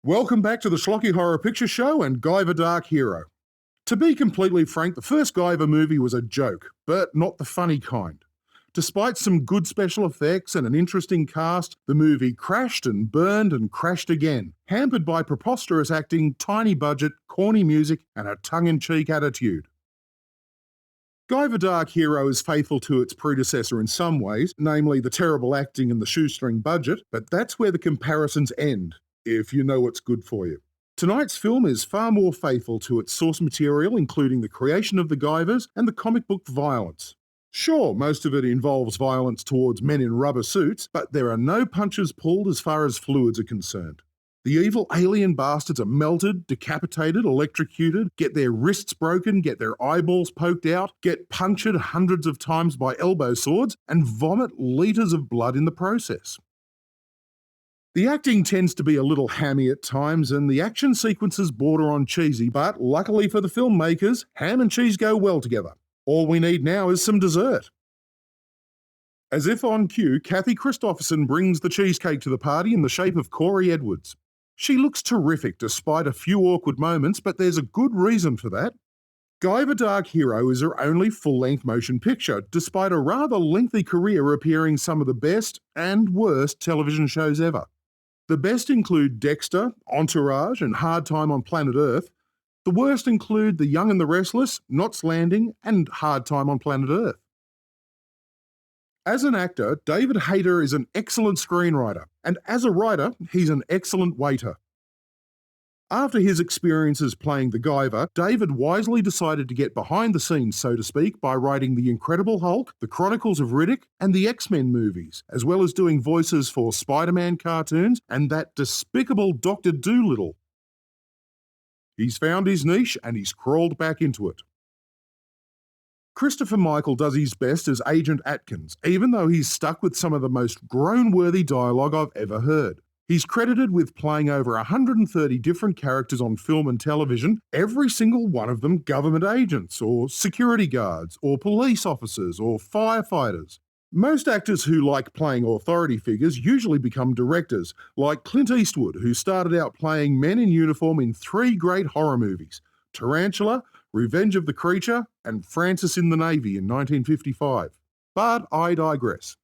Welcome back to the Schlocky Horror Picture Show and Guyver Dark Hero. To be completely frank, the first Guyver movie was a joke, but not the funny kind. Despite some good special effects and an interesting cast, the movie crashed and burned and crashed again, hampered by preposterous acting, tiny budget, corny music, and a tongue-in-cheek attitude. Guyver Dark Hero is faithful to its predecessor in some ways, namely the terrible acting and the shoestring budget, but that's where the comparisons end, if you know what's good for you. Tonight's film is far more faithful to its source material, including the creation of the Guyvers and the comic book violence. Sure, most of it involves violence towards men in rubber suits, but there are no punches pulled as far as fluids are concerned. The evil alien bastards are melted, decapitated, electrocuted, get their wrists broken, get their eyeballs poked out, get punctured hundreds of times by elbow swords, and vomit litres of blood in the process. The acting tends to be a little hammy at times, and the action sequences border on cheesy, but luckily for the filmmakers, ham and cheese go well together. All we need now is some dessert. As if on cue, Kathy Christopherson brings the cheesecake to the party in the shape of Corey Edwards. She looks terrific despite a few awkward moments, but there's a good reason for that. Guyver Dark Hero is her only full-length motion picture, despite a rather lengthy career appearing some of the best and worst television shows ever. The best include Dexter, Entourage, and Hard Time on Planet Earth. The worst include The Young and the Restless, Knots Landing, and Hard Time on Planet Earth. As an actor, David Hayter is an excellent screenwriter, and as a writer, he's an excellent waiter. After his experiences playing the Guyver, David wisely decided to get behind the scenes, so to speak, by writing The Incredible Hulk, The Chronicles of Riddick, and the X-Men movies, as well as doing voices for Spider-Man cartoons and that despicable Dr. Dolittle. He's found his niche and he's crawled back into it. Christopher Michael does his best as Agent Atkins, even though he's stuck with some of the most groan-worthy dialogue I've ever heard. He's credited with playing over 130 different characters on film and television, every single one of them government agents, or security guards, or police officers, or firefighters. Most actors who like playing authority figures usually become directors, like Clint Eastwood, who started out playing men in uniform in 3 great horror movies: Tarantula, Revenge of the Creature, and Francis in the Navy in 1955. But I digress.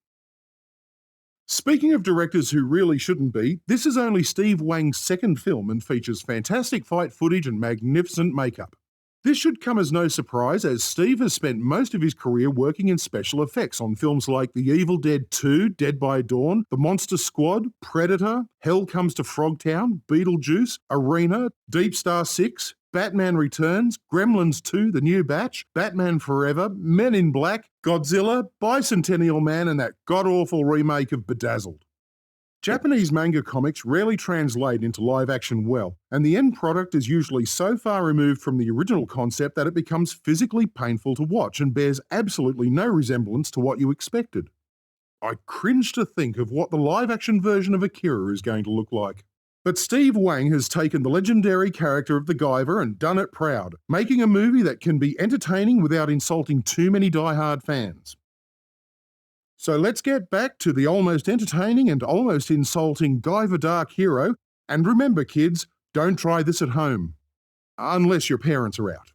Speaking of directors who really shouldn't be, this is only Steve Wang's second film and features fantastic fight footage and magnificent makeup. This should come as no surprise, as Steve has spent most of his career working in special effects on films like The Evil Dead 2, Dead by Dawn, The Monster Squad, Predator, Hell Comes to Frogtown, Beetlejuice, Arena, Deep Star 6, Batman Returns, Gremlins 2, The New Batch, Batman Forever, Men in Black, Godzilla, Bicentennial Man, and that god-awful remake of Bedazzled. Japanese manga comics rarely translate into live action well, and the end product is usually so far removed from the original concept that it becomes physically painful to watch and bears absolutely no resemblance to what you expected. I cringe to think of what the live action version of Akira is going to look like. But Steve Wang has taken the legendary character of the Guyver and done it proud, making a movie that can be entertaining without insulting too many die-hard fans. So let's get back to the almost entertaining and almost insulting Guyver Dark Hero, and remember kids, don't try this at home. Unless your parents are out.